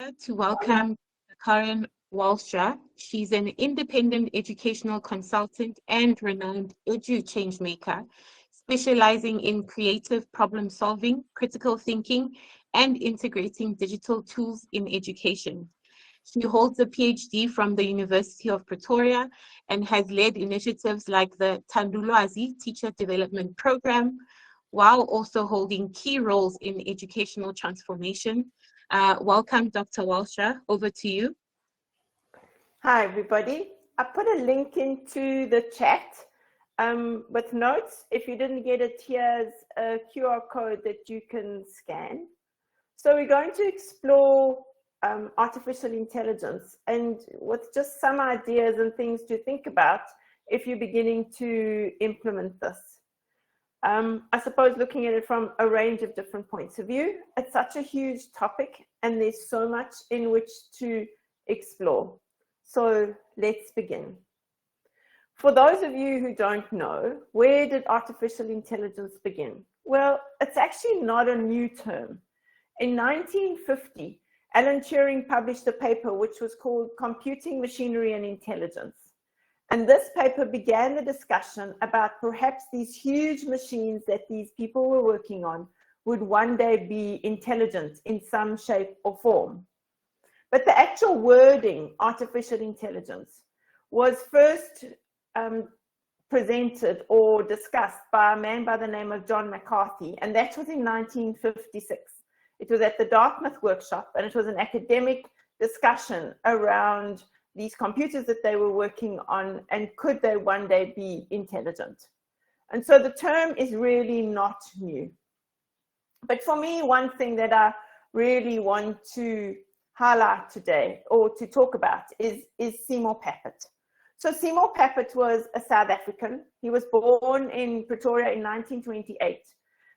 To welcome Karen Walstra. She's an independent educational consultant and renowned edu change maker, specializing in creative problem solving, critical thinking, and integrating digital tools in education. She holds a PhD from the University of Pretoria and has led initiatives like the Tandulwazi Teacher Development Program, while also holding key roles in educational transformation. Welcome, Dr. Walstra. Over to you. Hi, everybody. I put a link into the chat with notes. If you didn't get it, here's a QR code that you can scan. So we're going to explore artificial intelligence and with just some ideas and things to think about if you're beginning to implement this. I suppose looking at it from a range of different points of view, it's such a huge topic and there's so much in which to explore. So let's begin. For those of you who don't know, where did artificial intelligence begin? Well, it's actually not a new term. In 1950, Alan Turing published a paper which was called Computing Machinery and Intelligence. And this paper began the discussion about perhaps these huge machines that these people were working on would one day be intelligent in some shape or form. But the actual wording, artificial intelligence, was first presented or discussed by a man by the name of John McCarthy, and that was in 1956. It was at the Dartmouth workshop, and it was an academic discussion around these computers that they were working on, and could they one day be intelligent? And so the term is really not new. But for me, one thing that I really want to highlight today or to talk about is Seymour Papert. So Seymour Papert was a South African. He was born in Pretoria in 1928.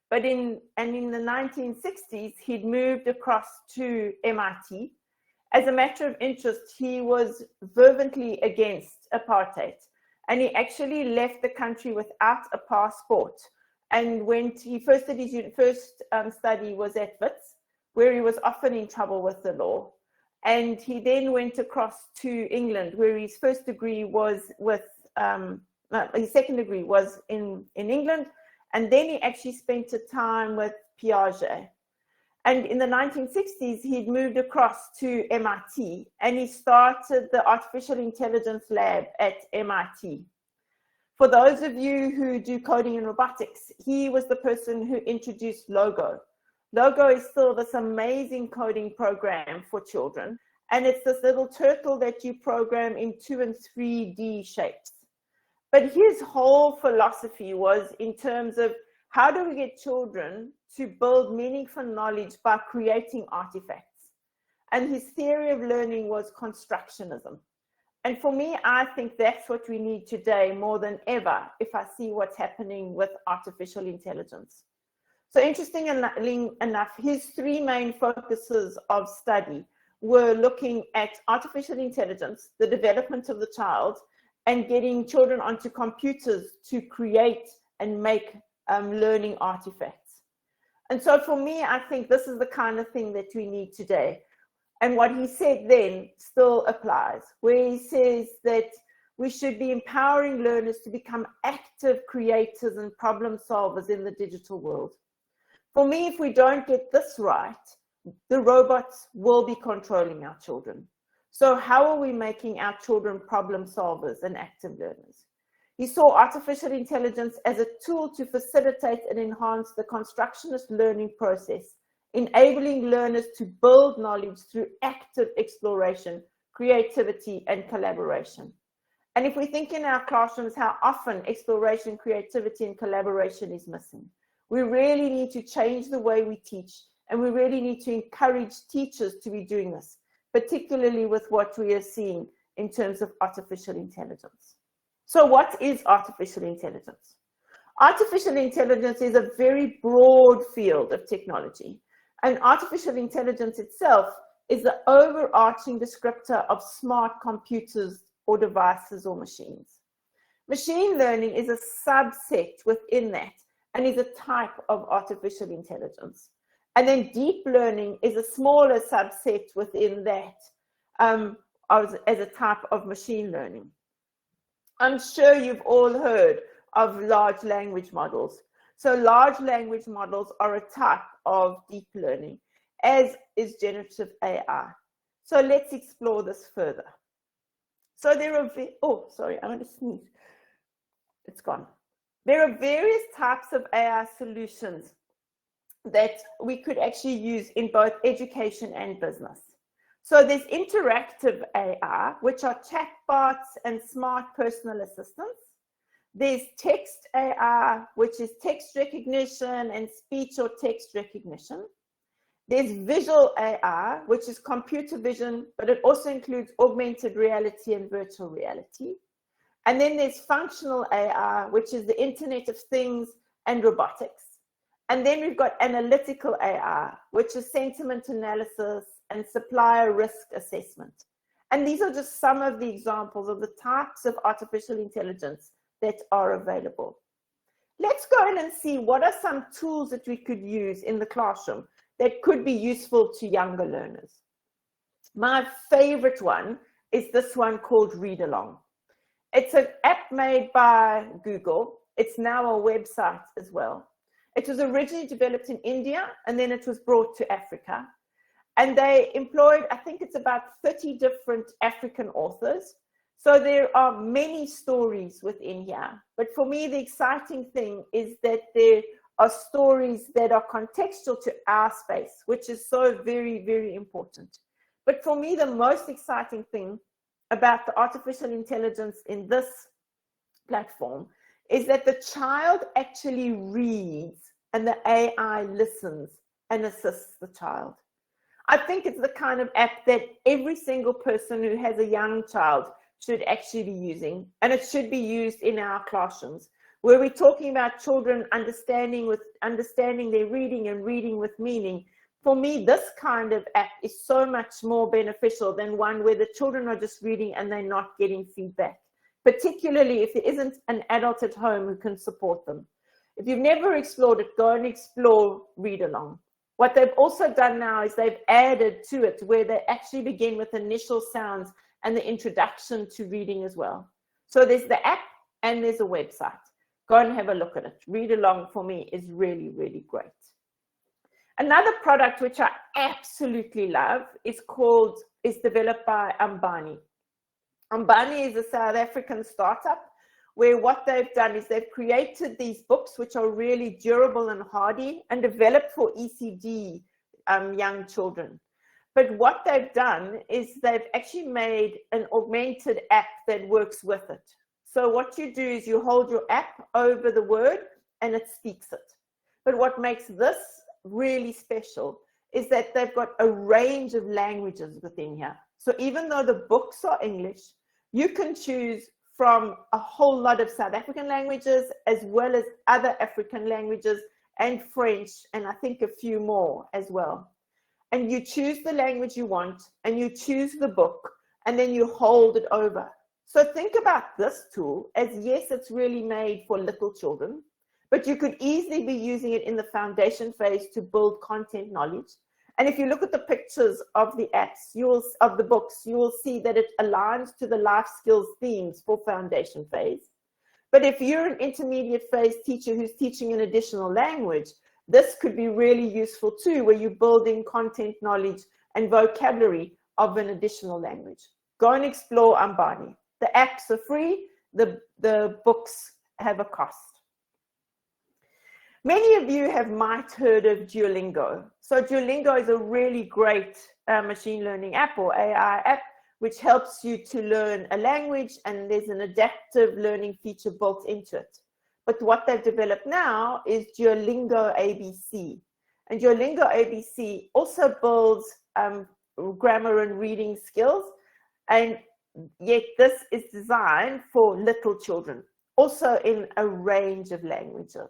But in the 1960s, he'd moved across to MIT. As a matter of interest, he was fervently against apartheid. And he actually left the country without a passport. And he first did his first study was at Wits, where he was often in trouble with the law. And he then went across to England, where his first degree was his second degree was in England. And then he actually spent a time with Piaget. And in the 1960s, he'd moved across to MIT and he started the Artificial Intelligence Lab at MIT. For those of you who do coding and robotics, he was the person who introduced Logo. Logo is still this amazing coding program for children. And it's this little turtle that you program in 2 and 3D shapes. But his whole philosophy was in terms of how do we get children to build meaningful knowledge by creating artifacts? And his theory of learning was constructionism. And for me, I think that's what we need today more than ever if I see what's happening with artificial intelligence. So interestingly enough, his 3 main focuses of study were looking at artificial intelligence, the development of the child, and getting children onto computers to create and make learning artifacts. And so for me, I think this is the kind of thing that we need today. And what he said then still applies, where he says that we should be empowering learners to become active creators and problem solvers in the digital world. For me, if we don't get this right, the robots will be controlling our children. So how are we making our children problem solvers and active learners? He saw artificial intelligence as a tool to facilitate and enhance the constructionist learning process, enabling learners to build knowledge through active exploration, creativity, and collaboration. And if we think in our classrooms how often exploration, creativity, and collaboration is missing, we really need to change the way we teach, and we really need to encourage teachers to be doing this, particularly with what we are seeing in terms of artificial intelligence. So what is artificial intelligence? Artificial intelligence is a very broad field of technology, and artificial intelligence itself is the overarching descriptor of smart computers or devices or machines. Machine learning is a subset within that and is a type of artificial intelligence. And then deep learning is a smaller subset within that as a type of machine learning. I'm sure you've all heard of large language models. So large language models are a type of deep learning, as is generative AI. So let's explore this further. So there are, oh, sorry, I'm going to sneeze. It's gone. There are various types of AI solutions that we could actually use in both education and business. So there's interactive AI, which are chatbots and smart personal assistants. There's text AI, which is text recognition and speech or text recognition. There's visual AI, which is computer vision, but it also includes augmented reality and virtual reality. And then there's functional AI, which is the Internet of Things and robotics. And then we've got analytical AI, which is sentiment analysis and supplier risk assessment. And these are just some of the examples of the types of artificial intelligence that are available. Let's go in and see what are some tools that we could use in the classroom that could be useful to younger learners. My favorite one is this one called Read Along. It's an app made by Google. It's now a website as well. It was originally developed in India, and then it was brought to Africa. And they employed, I think it's about 30 different African authors. So there are many stories within here. But for me, the exciting thing is that there are stories that are contextual to our space, which is so very, very important. But for me, the most exciting thing about the artificial intelligence in this platform is that the child actually reads and the AI listens and assists the child. I think it's the kind of app that every single person who has a young child should actually be using, and it should be used in our classrooms, where we're talking about children understanding their reading and reading with meaning. For me, this kind of app is so much more beneficial than one where the children are just reading and they're not getting feedback, particularly if there isn't an adult at home who can support them. If you've never explored it, go and explore Read Along. What they've also done now is they've added to it where they actually begin with initial sounds and the introduction to reading as well. So there's the app and there's a website. Go and have a look at it. Read Along for me is really, really great. Another product which I absolutely love is developed by Ambani. Ambani is a South African startup where what they've done is they've created these books which are really durable and hardy and developed for ECD young children. But what they've done is they've actually made an augmented app that works with it. So what you do is you hold your app over the word and it speaks it. But what makes this really special is that they've got a range of languages within here. So even though the books are English, you can choose from a whole lot of South African languages as well as other African languages and French, and I think a few more as well. And you choose the language you want and you choose the book and then you hold it over. So think about this tool as, yes, it's really made for little children, but you could easily be using it in the foundation phase to build content knowledge. And if you look at the pictures of the apps, of the books, you will see that it aligns to the life skills themes for foundation phase. But if you're an intermediate phase teacher who's teaching an additional language, this could be really useful too, where you're building content knowledge and vocabulary of an additional language. Go and explore Ambani. The apps are free, the books have a cost. Many of you might heard of Duolingo. So Duolingo is a really great machine learning app or AI app, which helps you to learn a language, and there's an adaptive learning feature built into it. But what they've developed now is Duolingo ABC. And Duolingo ABC also builds grammar and reading skills, and yet this is designed for little children, also in a range of languages.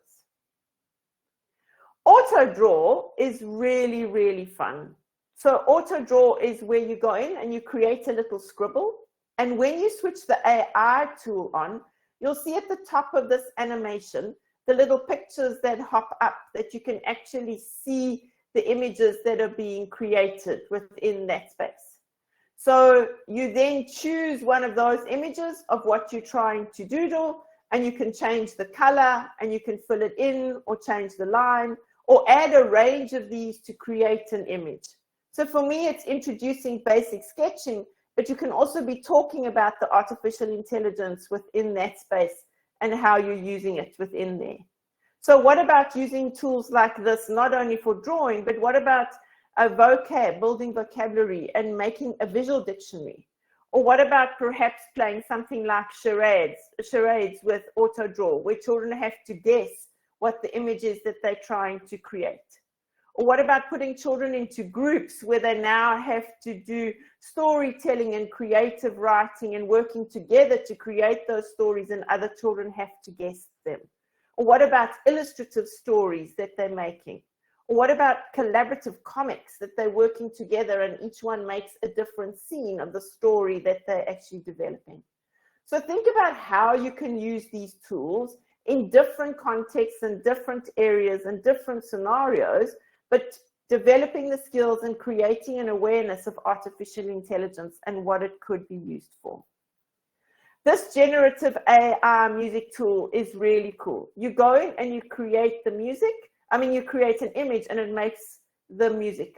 AutoDraw is really, really fun. So AutoDraw is where you go in and you create a little scribble. And when you switch the AI tool on, you'll see at the top of this animation, the little pictures that hop up that you can actually see the images that are being created within that space. So you then choose one of those images of what you're trying to doodle, and you can change the color, and you can fill it in or change the line or add a range of these to create an image. So for me, it's introducing basic sketching, but you can also be talking about the artificial intelligence within that space and how you're using it within there. So what about using tools like this, not only for drawing, but what about a vocab, building vocabulary and making a visual dictionary? Or what about perhaps playing something like charades with auto draw, where children have to guess what the image is that they're trying to create? Or what about putting children into groups where they now have to do storytelling and creative writing and working together to create those stories, and other children have to guess them? Or what about illustrative stories that they're making? Or what about collaborative comics that they're working together and each one makes a different scene of the story that they're actually developing? So think about how you can use these tools in different contexts and different areas and different scenarios, but developing the skills and creating an awareness of artificial intelligence and what it could be used for. This generative AI music tool is really cool. You go in and you create the music. You create an image and it makes the music.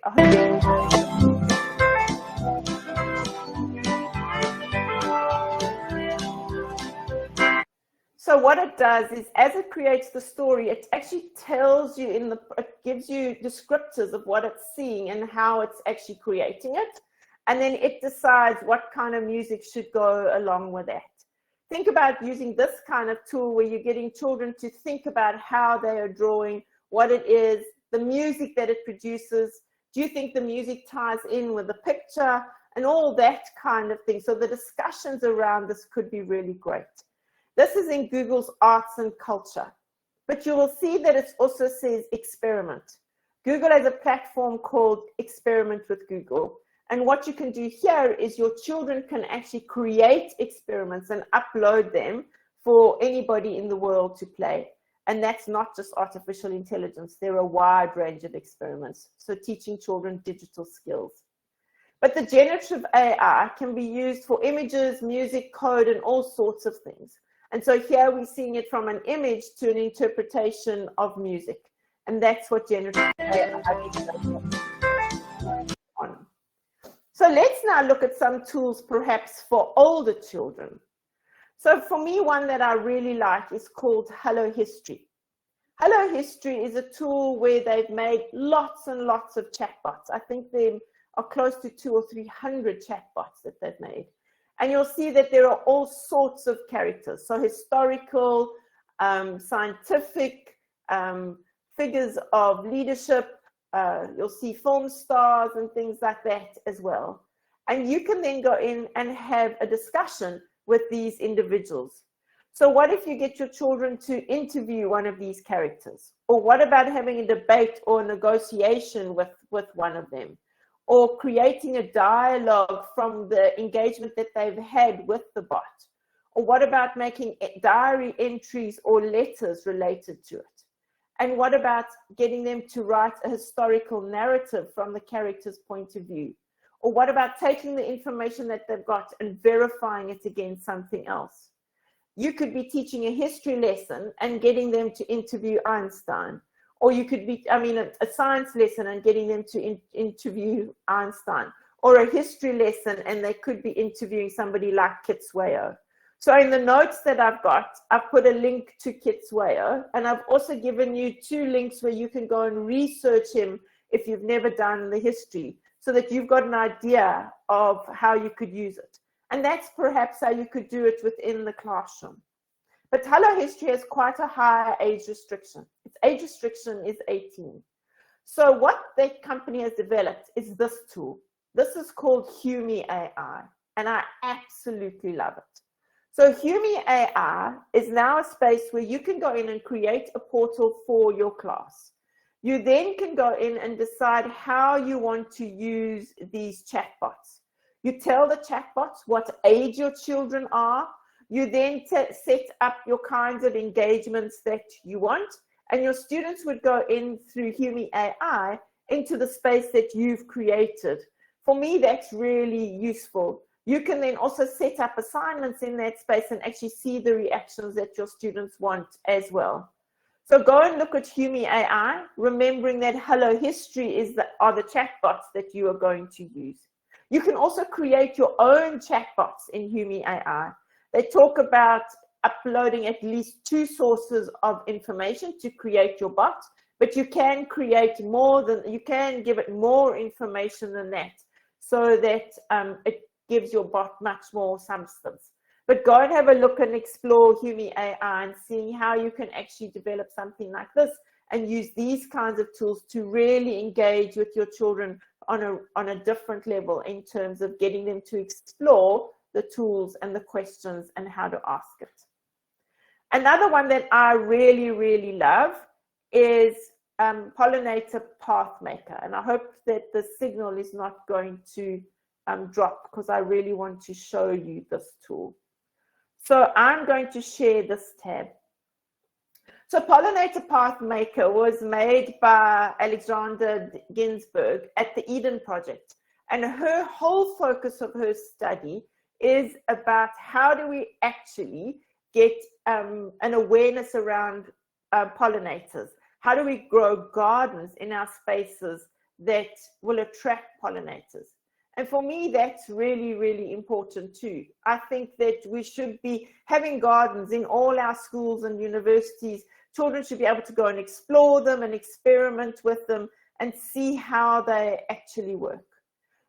So what it does is, as it creates the story, it actually tells you it gives you descriptors of what it's seeing and how it's actually creating it. And then it decides what kind of music should go along with that. Think about using this kind of tool where you're getting children to think about how they are drawing, what it is, the music that it produces. Do you think the music ties in with the picture and all that kind of thing? So the discussions around this could be really great. This is in Google's arts and culture, but you will see that it also says experiment. Google has a platform called Experiment with Google. And what you can do here is your children can actually create experiments and upload them for anybody in the world to play. And that's not just artificial intelligence. There are a wide range of experiments. So teaching children digital skills. But the generative AI can be used for images, music, code, and all sorts of things. And so here we're seeing it from an image to an interpretation of music. And that's what generative AI is on. So let's now look at some tools perhaps for older children. So for me, one that I really like is called Hello History. Hello History is a tool where they've made lots and lots of chatbots. I think there are close to 200 or 300 chatbots that they've made. And you'll see that there are all sorts of characters. So historical, scientific, figures of leadership. You'll see film stars and things like that as well. And you can then go in and have a discussion with these individuals. So what if you get your children to interview one of these characters? Or what about having a debate or a negotiation with one of them? Or creating a dialogue from the engagement that they've had with the bot? Or what about making diary entries or letters related to it? And what about getting them to write a historical narrative from the character's point of view? Or what about taking the information that they've got and verifying it against something else? You could be teaching a history lesson and getting them to interview Einstein. Or you could be, a science lesson and getting them to interview Einstein. Or a history lesson and they could be interviewing somebody like Kitswayo. So in the notes that I've got, I've put a link to Kitswayo, and I've also given you 2 links where you can go and research him if you've never done the history, so that you've got an idea of how you could use it. And that's perhaps how you could do it within the classroom. But Hello History has quite a high age restriction. Its age restriction is 18. So what that company has developed is this tool. This is called Humi AI, and I absolutely love it. So Humi AI is now a space where you can go in and create a portal for your class. You then can go in and decide how you want to use these chatbots. You tell the chatbots what age your children are. You then set up your kinds of engagements that you want, and your students would go in through Humi AI into the space that you've created. For me, that's really useful. You can then also set up assignments in that space and actually see the reactions that your students want as well. So go and look at Humi AI, remembering that Hello History are the chatbots that you are going to use. You can also create your own chatbots in Humi AI. They talk about uploading at least 2 sources of information to create your bot, but you can create you can give it more information than that, so that it gives your bot much more substance. But go and have a look and explore Humi AI and see how you can actually develop something like this and use these kinds of tools to really engage with your children on a different level in terms of getting them to explore the tools and the questions and how to ask it. Another one that I really, really love is Pollinator Pathmaker. And I hope that the signal is not going to drop, because I really want to show you this tool. So I'm going to share this tab. So Pollinator Pathmaker was made by Alexandra Ginsberg at the Eden Project. And her whole focus of her study is about how do we actually get an awareness around pollinators. How do we grow gardens in our spaces that will attract pollinators? And for me, that's really, really important too. I think that we should be having gardens in all our schools and universities. Children should be able to go and explore them and experiment with them and see how they actually work.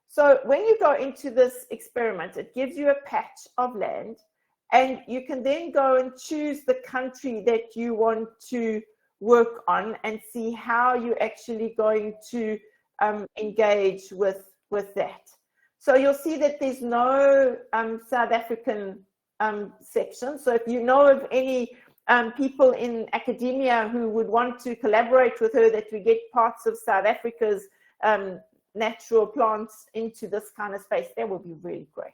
So when you go into this experiment, it gives you a patch of land, and you can then go and choose the country that you want to work on and see how you're actually going to engage with that. So you'll see that there's no South African section. So if you know of any people in academia who would want to collaborate with her, that we get parts of South Africa's natural plants into this kind of space, that would be really great.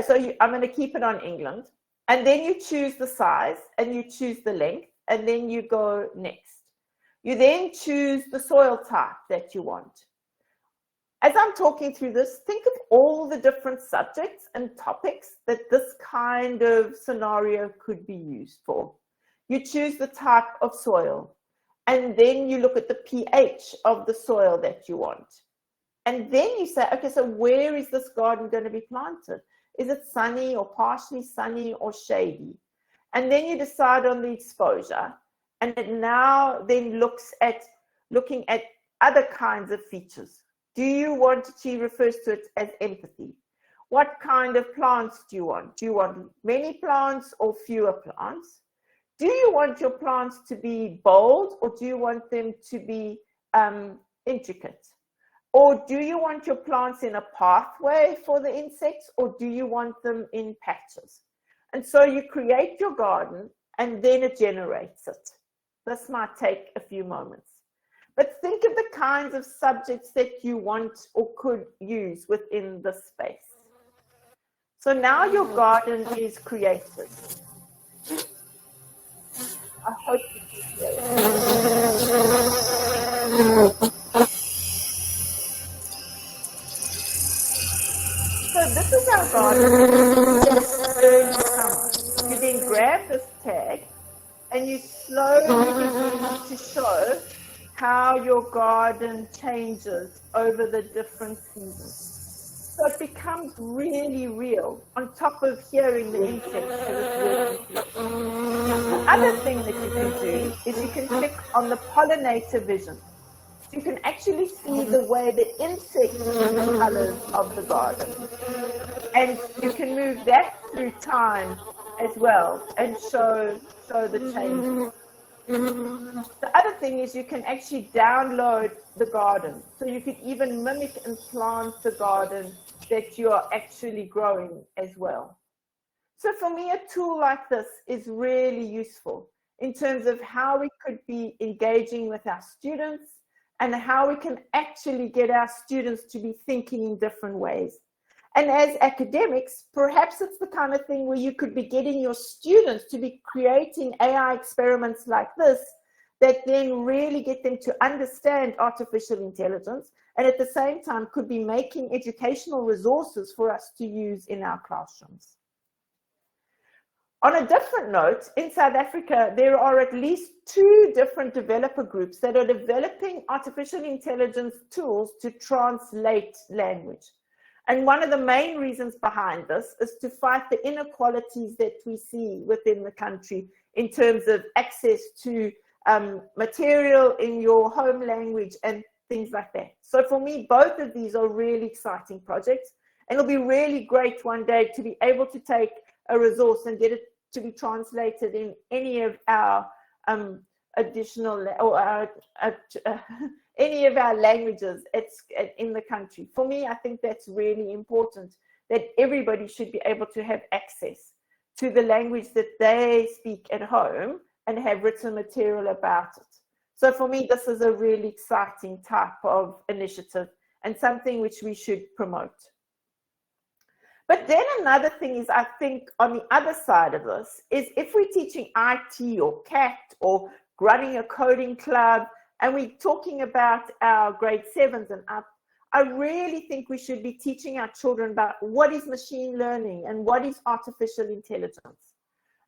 So I'm going to keep it on England. And then you choose the size and you choose the length, and then you go next. You then choose the soil type that you want. As I'm talking through this, think of all the different subjects and topics that this kind of scenario could be used for. You choose the type of soil, and then you look at the pH of the soil that you want. And then you say, okay, so where is this garden going to be planted? Is it sunny or partially sunny or shady? And then you decide on the exposure, and it now then looking at other kinds of features. Do you want, she refers to it as empathy. What kind of plants do you want? Do you want many plants or fewer plants? Do you want your plants to be bold, or do you want them to be intricate? Or do you want your plants in a pathway for the insects, or do you want them in patches? And so you create your garden, and then it generates it. This might take a few moments. But think of the kinds of subjects that you want or could use within this space. So now your garden is created. I hope you can hear it. So this is our garden. Early summer. You then grab this tag and you slowly begin to show how your garden changes over the different seasons. So it becomes really real, on top of hearing the insects as it's working through. The other thing that you can do is you can click on the pollinator vision. You can actually see the way the insects change the colors of the garden. And you can move that through time as well and show the changes. The other thing is you can actually download the garden. So you could even mimic and plant the garden that you are actually growing as well. So for me, a tool like this is really useful in terms of how we could be engaging with our students and how we can actually get our students to be thinking in different ways. And as academics, perhaps it's the kind of thing where you could be getting your students to be creating AI experiments like this that then really get them to understand artificial intelligence, and at the same time could be making educational resources for us to use in our classrooms. On a different note, in South Africa, there are at least 2 different developer groups that are developing artificial intelligence tools to translate language. And one of the main reasons behind this is to fight the inequalities that we see within the country in terms of access to material in your home language and things like that. So for me, both of these are really exciting projects, and it'll be really great one day to be able to take a resource and get it to be translated in any of our additional or any of our languages in the country. For me, I think that's really important, that everybody should be able to have access to the language that they speak at home and have written material about it. So for me, this is a really exciting type of initiative and something which we should promote. But then another thing is, I think on the other side of this is if we're teaching IT or CAT or running a coding club, and we're talking about our grade 7s and up, I really think we should be teaching our children about what is machine learning and what is artificial intelligence.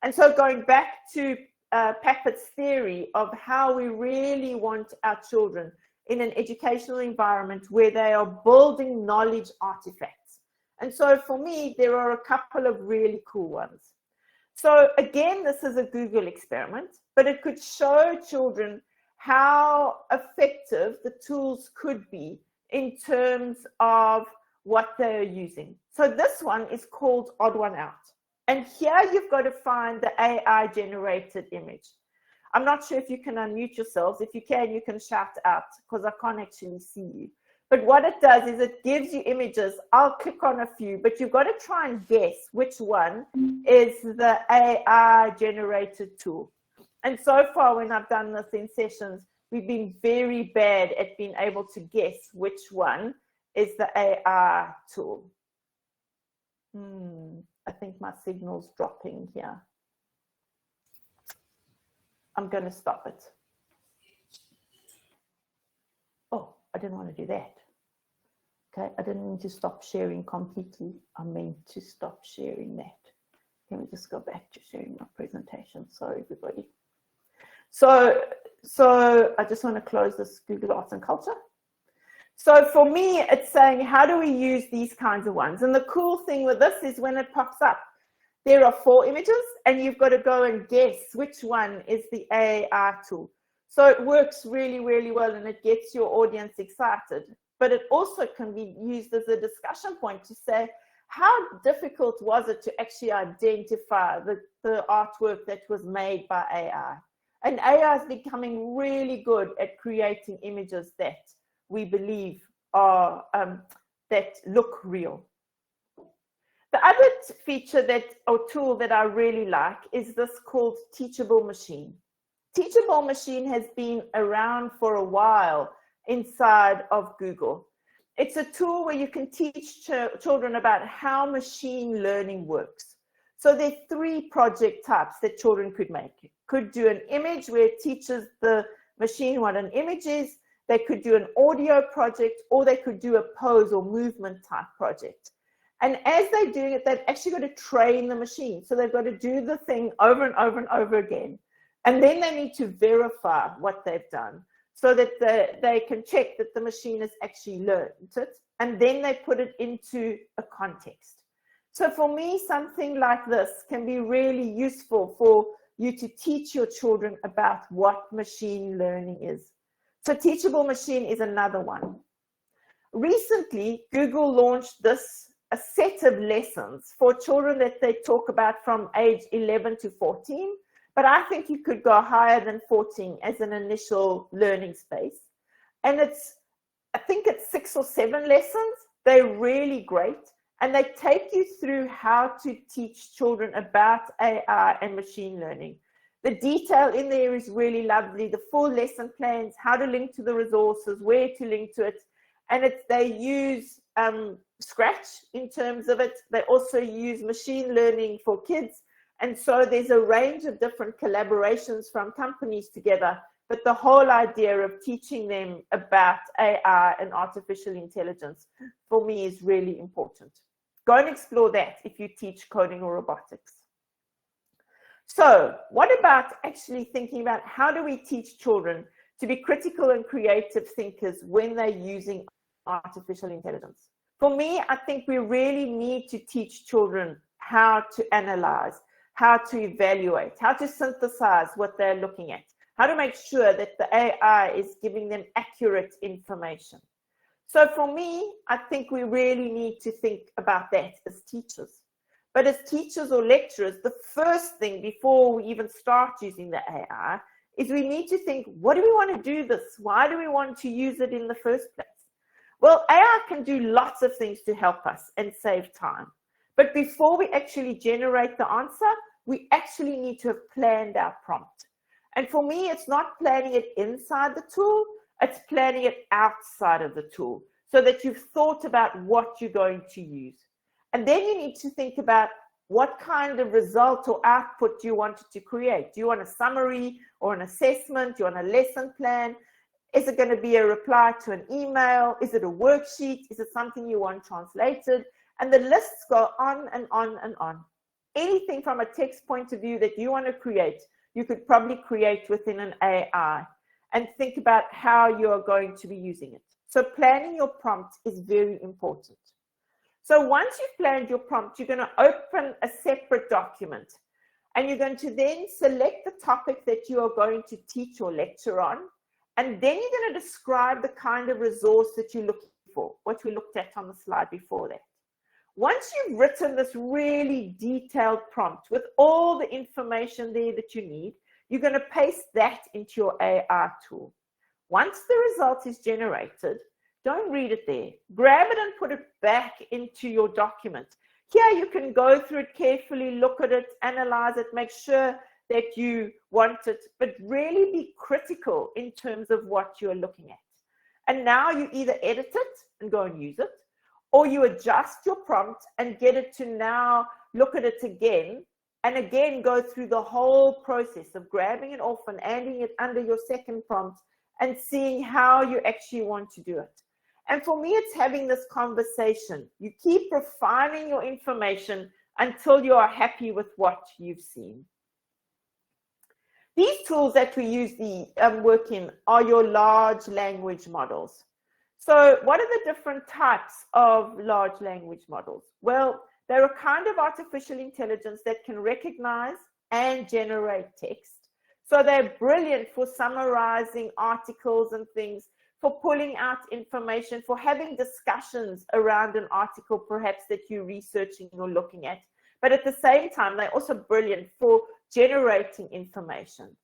And so going back to Pappet's theory of how we really want our children in an educational environment where they are building knowledge artifacts. And so for me, there are a couple of really cool ones. So again, this is a Google experiment, but it could show children how effective the tools could be in terms of what they're using. So this one is called Odd One Out. And here you've got to find the AI generated image. I'm not sure if you can unmute yourselves. If you can shout out because I can't actually see you. But what it does is it gives you images. I'll click on a few, but you've got to try and guess which one is the AI generated tool. And so far, when I've done this in sessions, we've been very bad at being able to guess which one is the AI tool. I think my signal's dropping here. I'm going to stop it. Oh, I didn't want to do that. Okay, I didn't mean to stop sharing completely. I meant to stop sharing that. Let me just go back to sharing my presentation. Sorry, everybody. So I just want to close this Google Arts and Culture. So for me, it's saying, how do we use these kinds of ones? And the cool thing with this is when it pops up, there are 4 images and you've got to go and guess which one is the AI tool. So it works really, really well and it gets your audience excited. But it also can be used as a discussion point to say, how difficult was it to actually identify the artwork that was made by AI? And AI is becoming really good at creating images that we believe are that look real. The other feature or tool that I really like is this called Teachable Machine. Teachable Machine has been around for a while inside of Google. It's a tool where you can teach children about how machine learning works. So there are 3 project types that children could make. Could do an image where it teaches the machine what an image is. They could do an audio project, or they could do a pose or movement type project. And as they're doing it, they've actually got to train the machine. So they've got to do the thing over and over and over again. And then they need to verify what they've done so that they can check that the machine has actually learned it. And then they put it into a context. So for me, something like this can be really useful for you to teach your children about what machine learning is. So Teachable Machine is another one. Recently, Google launched a set of lessons for children that they talk about from age 11 to 14. But I think you could go higher than 14 as an initial learning space. And I think it's 6 or 7 lessons. They're really great. And they take you through how to teach children about AI and machine learning. The detail in there is really lovely. The full lesson plans, how to link to the resources, where to link to it. And they use Scratch in terms of it. They also use machine learning for kids. And so there's a range of different collaborations from companies together but the whole idea of teaching them about AI and artificial intelligence for me is really important. Go and explore that if you teach coding or robotics. So what about actually thinking about how do we teach children to be critical and creative thinkers when they're using artificial intelligence? For me, I think we really need to teach children how to analyze, how to evaluate, how to synthesize what they're looking at, how to make sure that the AI is giving them accurate information. So for me, I think we really need to think about that as teachers. But as teachers or lecturers, the first thing before we even start using the AI is we need to think, what do we want to do this? Why do we want to use it in the first place? Well, AI can do lots of things to help us and save time. But before we actually generate the answer, we actually need to have planned our prompt. And for me, it's not planning it inside the tool, it's planning it outside of the tool so that you've thought about what you're going to use. And then you need to think about what kind of result or output you want to create. Do you want a summary or an assessment? Do you want a lesson plan? Is it going to be a reply to an email? Is it a worksheet? Is it something you want translated? And the lists go on and on and on. Anything from a text point of view that you want to create, you could probably create within an AI, and think about how you are going to be using it. So planning your prompt is very important. So once you've planned your prompt, you're going to open a separate document, and you're going to then select the topic that you are going to teach or lecture on, and then you're going to describe the kind of resource that you're looking for, what we looked at on the slide before that. Once you've written this really detailed prompt with all the information there that you need, you're going to paste that into your AI tool. Once the result is generated, don't read it there. Grab it and put it back into your document. Here you can go through it carefully, look at it, analyze it, make sure that you want it, but really be critical in terms of what you're looking at. And now you either edit it and go and use it, or you adjust your prompt and get it to now look at it again, and again go through the whole process of grabbing it off and adding it under your second prompt and seeing how you actually want to do it. And for me, it's having this conversation. You keep refining your information until you are happy with what you've seen. These tools that we use work in are your large language models. So what are the different types of large language models? Well, they're a kind of artificial intelligence that can recognize and generate text. So they're brilliant for summarizing articles and things, for pulling out information, for having discussions around an article perhaps that you're researching or looking at. But at the same time, they're also brilliant for generating information.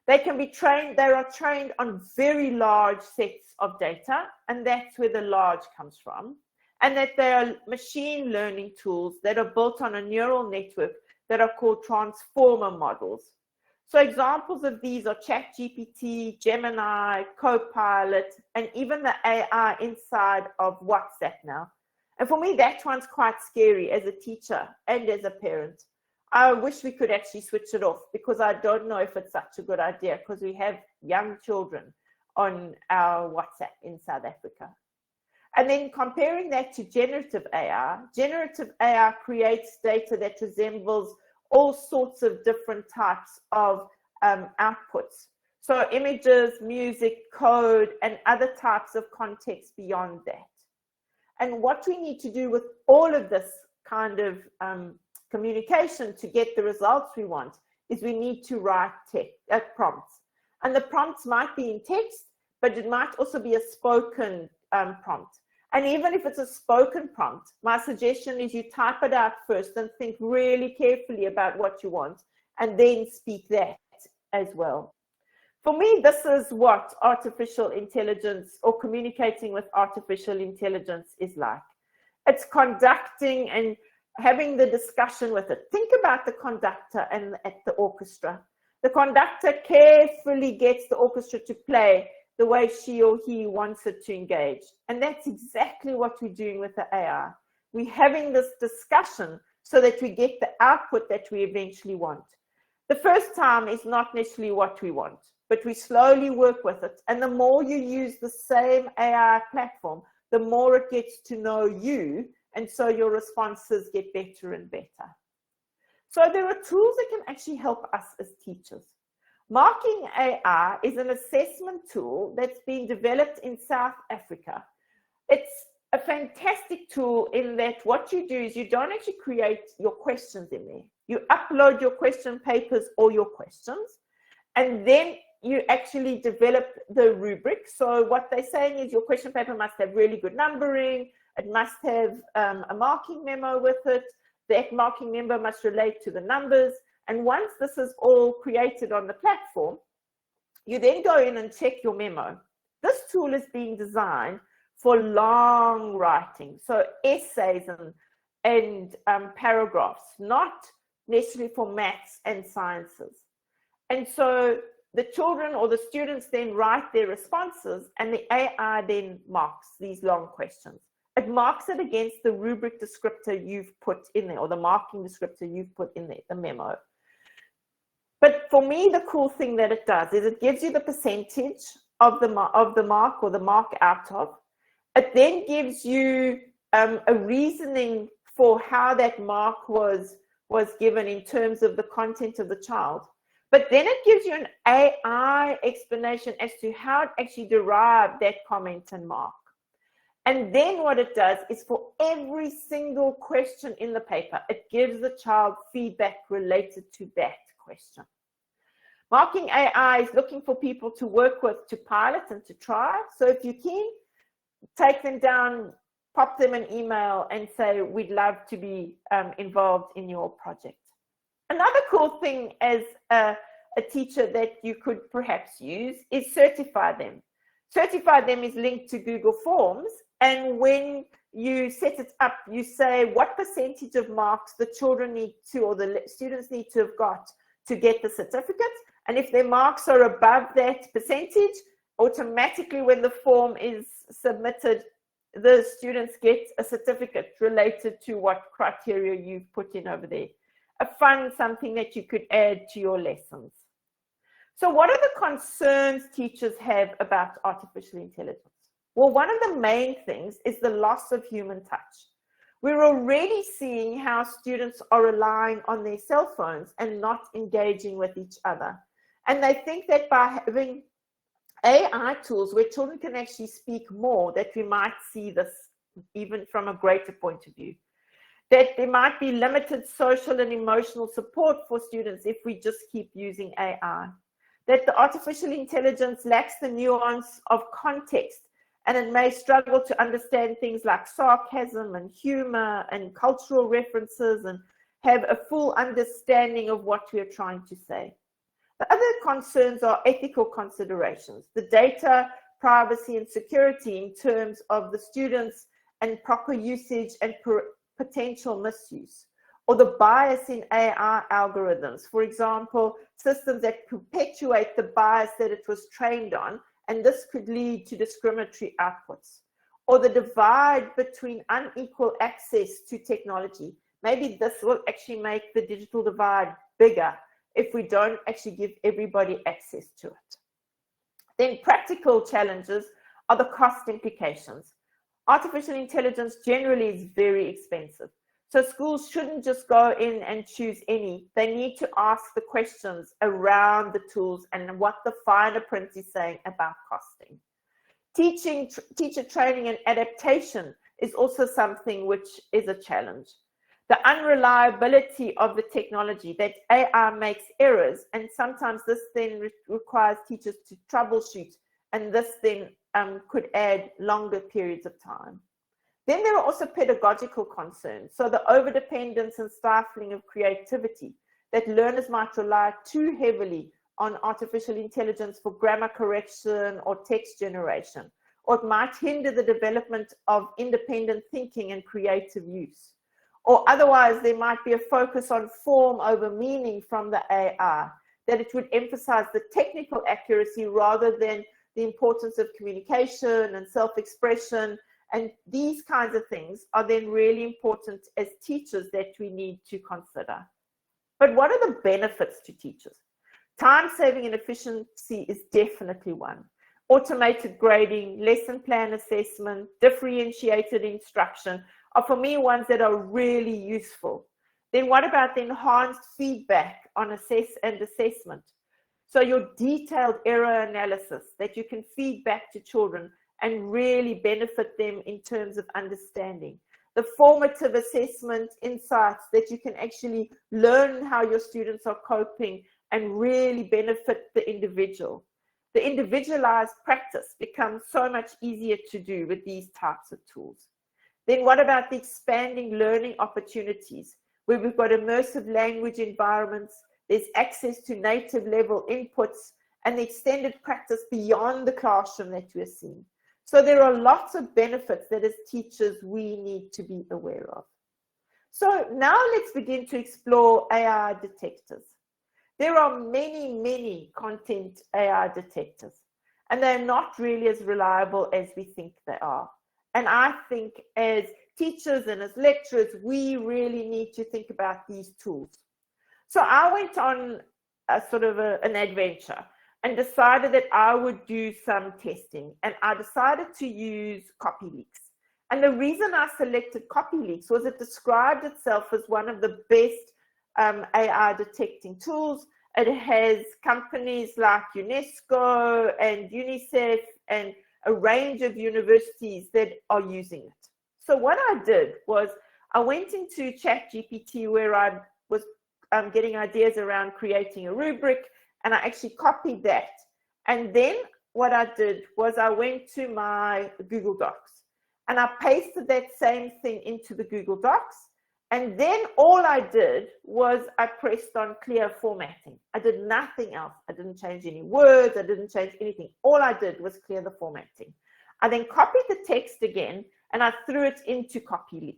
They can be trained, they are trained on very large sets of data, and that's where the large comes from. And that they are machine learning tools that are built on a neural network that are called transformer models. So examples of these are ChatGPT, Gemini, Copilot, and even the AI inside of WhatsApp now. And for me, that one's quite scary as a teacher and as a parent. I wish we could actually switch it off, because I don't know if it's such a good idea, because we have young children on our WhatsApp in South Africa. And then comparing that to generative AI creates data that resembles all sorts of different types of outputs. So images, music, code, and other types of context beyond that. And what we need to do with all of this kind of communication to get the results we want is we need to write prompts. And the prompts might be in text, but it might also be a spoken prompt. And even if it's a spoken prompt, my suggestion is you type it out first and think really carefully about what you want, and then speak that as well. For me, this is what artificial intelligence or communicating with artificial intelligence is like. It's conducting and having the discussion with it. Think about the conductor and at the orchestra. The conductor carefully gets the orchestra to play the way she or he wants it to engage. And that's exactly what we're doing with the AI. We're having this discussion so that we get the output that we eventually want. The first time is not necessarily what we want. but we slowly work with it. And the more you use the same AI platform, the more it gets to know you, and so your responses get better and better. So there are tools that can actually help us as teachers. Marking AI is an assessment tool that's been developed in South Africa. It's a fantastic tool in that what you do is you don't actually create your questions in there. You upload your question papers or your questions, and then you actually develop the rubric. So what they're saying is your question paper must have really good numbering. It must have a marking memo with it. That marking memo must relate to the numbers. And once this is all created on the platform, you then go in and check your memo. This tool is being designed for long writing, so essays and paragraphs, not necessarily for maths and sciences. And so the children or the students then write their responses, and the AI then marks these long questions. It marks it against the rubric descriptor you've put in there, or the marking descriptor you've put in there, the memo. But for me, the cool thing that it does is it gives you the percentage of the mark or the mark out of. It then gives you a reasoning for how that mark was given in terms of the content of the child. But then it gives you an AI explanation as to how it actually derived that comment and mark. And then what it does is for every single question in the paper, it gives the child feedback related to that question. Marking AI is looking for people to work with, to pilot and to try. So if you're keen, take them down, pop them an email and say, we'd love to be involved in your project. Another cool thing as a teacher that you could perhaps use is certify them. Certify them is linked to Google Forms. And when you set it up, you say what percentage of marks the children need to, or the students need to have got to get the certificate. And if their marks are above that percentage, automatically when the form is submitted, the students get a certificate related to what criteria you've put in over there. A fun something that you could add to your lessons. So what are the concerns teachers have about artificial intelligence? Well, one of the main things is the loss of human touch. We're already seeing how students are relying on their cell phones and not engaging with each other. And they think that by having AI tools where children can actually speak more, that we might see this even from a greater point of view. That there might be limited social and emotional support for students if we just keep using AI. That the artificial intelligence lacks the nuance of context, and it may struggle to understand things like sarcasm and humor and cultural references and have a full understanding of what we are trying to say. The other concerns are ethical considerations, the data, privacy, and security in terms of the students and proper usage and potential misuse, or the bias in AI algorithms. For example, systems that perpetuate the bias that it was trained on, and this could lead to discriminatory outputs. Or the divide between unequal access to technology. Maybe this will actually make the digital divide bigger if we don't actually give everybody access to it. Then practical challenges are the cost implications. Artificial intelligence generally is very expensive. So schools shouldn't just go in and choose any. They need to ask the questions around the tools and what the finer print is saying about costing. Teacher training and adaptation is also something which is a challenge. The unreliability of the technology, that AI makes errors, and sometimes this then requires teachers to troubleshoot, and this then could add longer periods of time. Then there are also pedagogical concerns. So the overdependence and stifling of creativity, that learners might rely too heavily on artificial intelligence for grammar correction or text generation, or it might hinder the development of independent thinking and creative use. Or otherwise, there might be a focus on form over meaning from the AI, that it would emphasize the technical accuracy rather than the importance of communication and self-expression. And these kinds of things are then really important as teachers that we need to consider. But what are the benefits to teachers? Time saving and efficiency is definitely one. Automated grading, lesson plan assessment, differentiated instruction are for me ones that are really useful. Then what about the enhanced feedback on assess and assessment? So your detailed error analysis that you can feed back to children and really benefit them in terms of understanding. The formative assessment insights that you can actually learn how your students are coping and really benefit the individual. The individualized practice becomes so much easier to do with these types of tools. Then what about the expanding learning opportunities, where we've got immersive language environments, there's access to native level inputs, and the extended practice beyond the classroom that we're seeing. So there are lots of benefits that as teachers we need to be aware of. So now let's begin to explore AI detectors. There are many content AI detectors, and they're not really as reliable as we think they are. And I think as teachers and as lecturers, we really need to think about these tools. So I went on a sort of an adventure and decided that I would do some testing, and I decided to use CopyLeaks. And the reason I selected CopyLeaks was it described itself as one of the best AI detecting tools. It has companies like UNESCO and UNICEF and a range of universities that are using it. So what I did was I went into ChatGPT, where I was getting ideas around creating a rubric, and I actually copied that. And then what I did was I went to my Google Docs and I pasted that same thing into the Google Docs. And then all I did was I pressed on clear formatting. I did nothing else. I didn't change any words. I didn't change anything. All I did was clear the formatting. I then copied the text again and I threw it into CopyLeaks.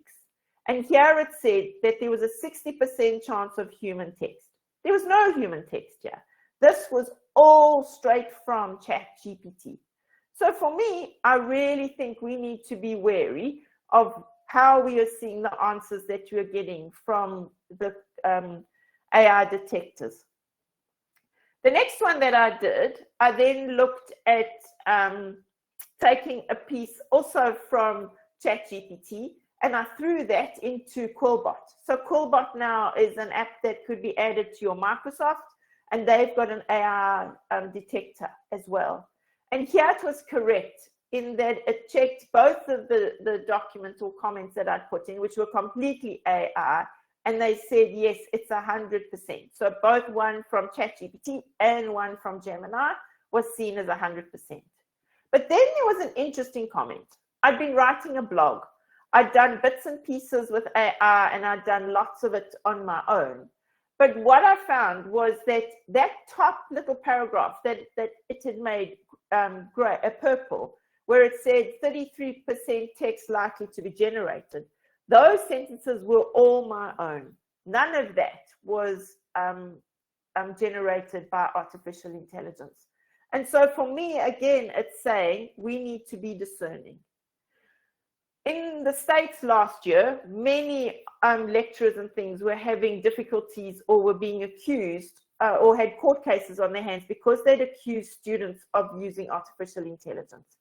And here it said that there was a 60% chance of human text. There was no human text here. This was all straight from ChatGPT. So for me, I really think we need to be wary of how we are seeing the answers that you are getting from the AI detectors. The next one that I did, I then looked at taking a piece also from ChatGPT, and I threw that into Quillbot. So Quillbot now is an app that could be added to your Microsoft, and they've got an AI detector as well. And here it was correct in that it checked both of the documents or comments that I'd put in, which were completely AI, and they said, yes, it's 100%. So both one from ChatGPT and one from Gemini was seen as 100%. But then there was an interesting comment. I'd been writing a blog. I'd done bits and pieces with AI, and I'd done lots of it on my own. But what I found was that that top little paragraph that it had made purple, where it said 33% text likely to be generated, those sentences were all my own. None of that was generated by artificial intelligence. And so for me, again, it's saying we need to be discerning. In the States last year, many lecturers and things were having difficulties or were being accused or had court cases on their hands because they'd accused students of using artificial intelligence.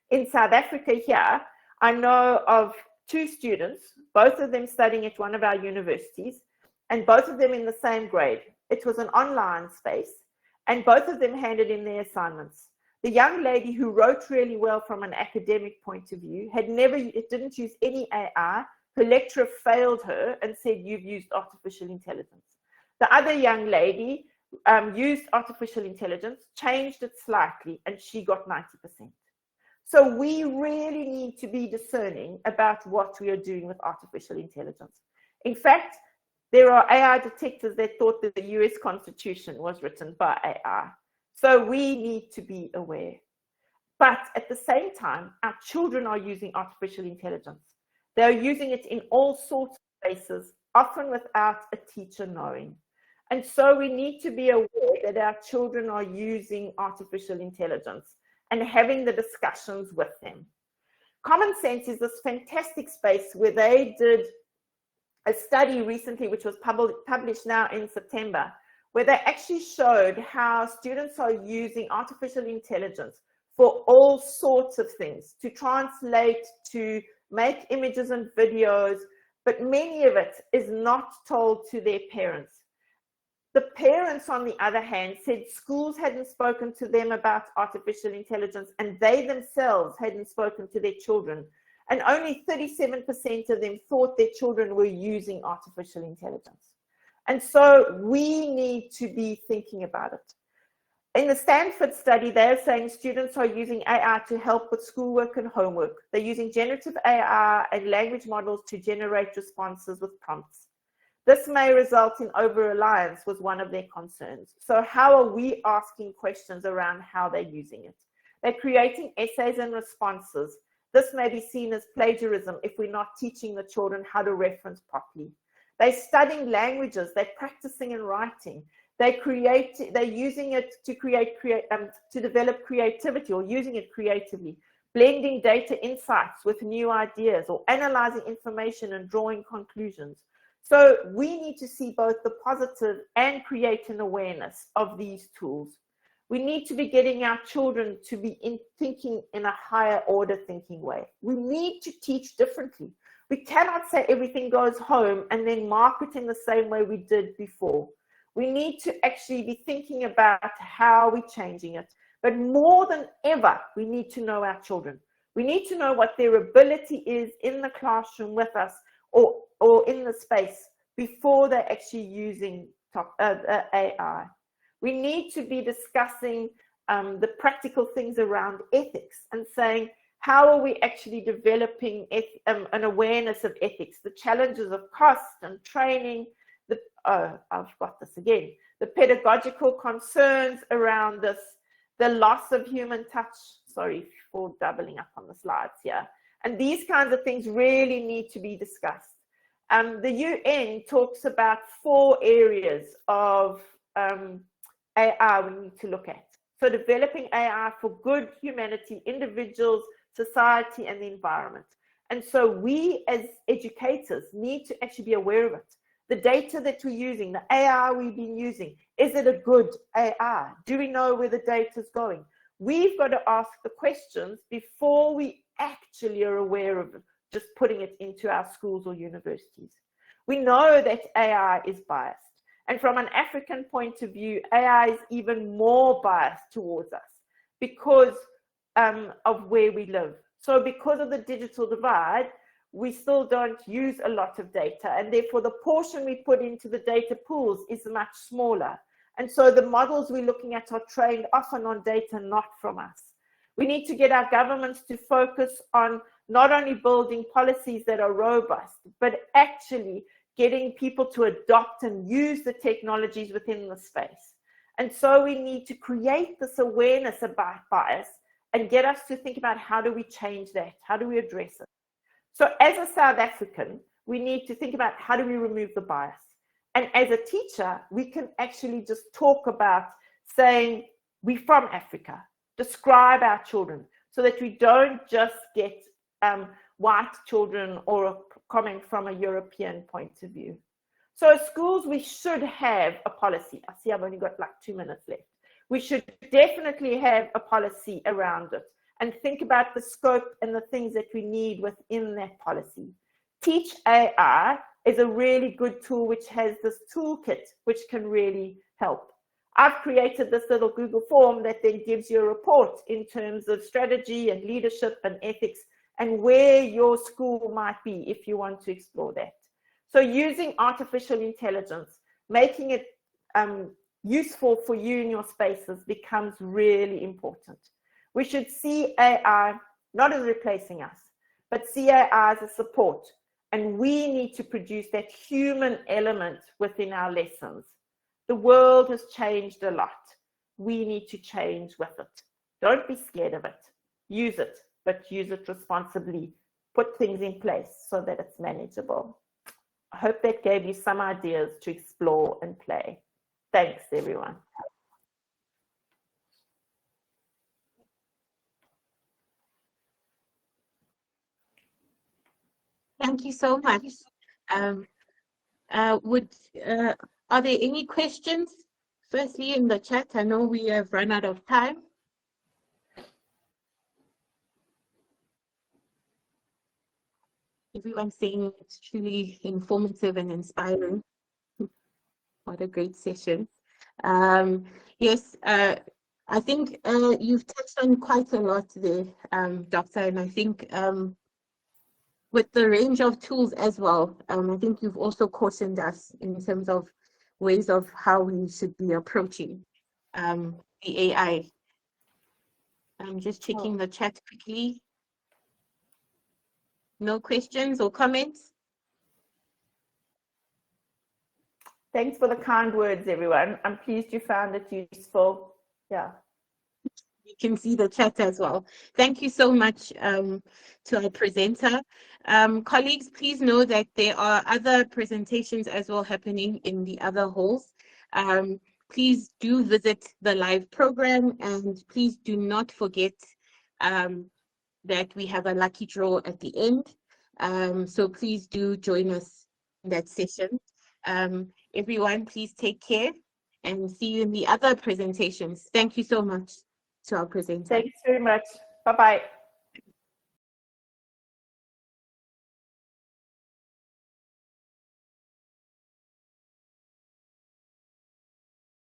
In South Africa here, I know of 2 students, both of them studying at one of our universities, and both of them in the same grade. It was an online space, and both of them handed in their assignments. The young lady who wrote really well from an academic point of view didn't use any AI. Her lecturer failed her and said, you've used artificial intelligence. The other young lady used artificial intelligence, changed it slightly, and she got 90%. So we really need to be discerning about what we are doing with artificial intelligence. In fact, there are AI detectors that thought that the US Constitution was written by AI. So we need to be aware. But at the same time, our children are using artificial intelligence. They're using it in all sorts of places, often without a teacher knowing. And so we need to be aware that our children are using artificial intelligence and having the discussions with them. Common Sense is this fantastic space where they did a study recently, which was published now in September, where they actually showed how students are using artificial intelligence for all sorts of things, to translate, to make images and videos, but many of it is not told to their parents. The parents, on the other hand, said schools hadn't spoken to them about artificial intelligence, and they themselves hadn't spoken to their children. And only 37% of them thought their children were using artificial intelligence. And so we need to be thinking about it. In the Stanford study, they're saying students are using AI to help with schoolwork and homework. They're using generative AI and language models to generate responses with prompts. This may result in over-reliance, was one of their concerns. So how are we asking questions around how they're using it? They're creating essays and responses. This may be seen as plagiarism if we're not teaching the children how to reference properly. They're studying languages, they're practicing and writing. They're using it to develop creativity, or using it creatively, blending data insights with new ideas, or analyzing information and drawing conclusions. So we need to see both the positive and create an awareness of these tools. We need to be getting our children to be thinking in a higher order thinking way. We need to teach differently. We cannot say everything goes home and then market in the same way we did before. We need to actually be thinking about how we're changing it. But more than ever, we need to know our children. We need to know what their ability is in the classroom with us, or in the space, before they're actually using AI. We need to be discussing the practical things around ethics and saying, how are we actually developing an awareness of ethics, the challenges of cost and training, I've got this again, the pedagogical concerns around this, the loss of human touch, sorry for doubling up on the slides here. And these kinds of things really need to be discussed. The UN talks about 4 areas of AI we need to look at. So developing AI for good humanity, individuals, society, and the environment. And so we as educators need to actually be aware of it. The data that we're using, the AI we've been using, is it a good AI? Do we know where the data is going? We've got to ask the questions before we actually are aware of it, just putting it into our schools or universities. We know that AI is biased. And from an African point of view, AI is even more biased towards us because of where we live. So because of the digital divide, we still don't use a lot of data, and therefore the portion we put into the data pools is much smaller. And so the models we're looking at are trained often on data not from us. We need to get our governments to focus on not only building policies that are robust, but actually getting people to adopt and use the technologies within the space. And so we need to create this awareness about bias and get us to think about, how do we change that? How do we address it? So as a South African, we need to think about, how do we remove the bias? And as a teacher, we can actually just talk about saying, we're from Africa, describe our children, so that we don't just get white children or a comment from a European point of view. So schools, we should have a policy. I see I've only got like 2 minutes left. We should definitely have a policy around it and think about the scope and the things that we need within that policy. Teach AI is a really good tool which has this toolkit which can really help. I've created this little Google form that then gives you a report in terms of strategy and leadership and ethics and where your school might be if you want to explore that. So using artificial intelligence, making it useful for you in your spaces becomes really important. We should see AI not as replacing us, but see AI as a support. And we need to produce that human element within our lessons. The world has changed a lot. We need to change with it. Don't be scared of it. Use it, but use it responsibly. Put things in place so that it's manageable. I hope that gave you some ideas to explore and play. Thanks, everyone. Thank you so much. Are there any questions firstly in the chat. I know we have run out of time. Everyone's saying it's truly informative and inspiring. What a great session. Yes, I think you've touched on quite a lot there, Doctor, and I think with the range of tools as well, I think you've also cautioned us in terms of ways of how we should be approaching the AI. I'm just checking the chat quickly. No questions or comments? Thanks for the kind words, everyone. I'm pleased you found it useful. Yeah. You can see the chat as well. Thank you so much to our presenter. Colleagues, please know that there are other presentations as well happening in the other halls. Please do visit the live program, and please do not forget that we have a lucky draw at the end. So please do join us in that session. Everyone, please take care and see you in the other presentations. Thank you so much to our presenter. Thanks very much. Bye-bye.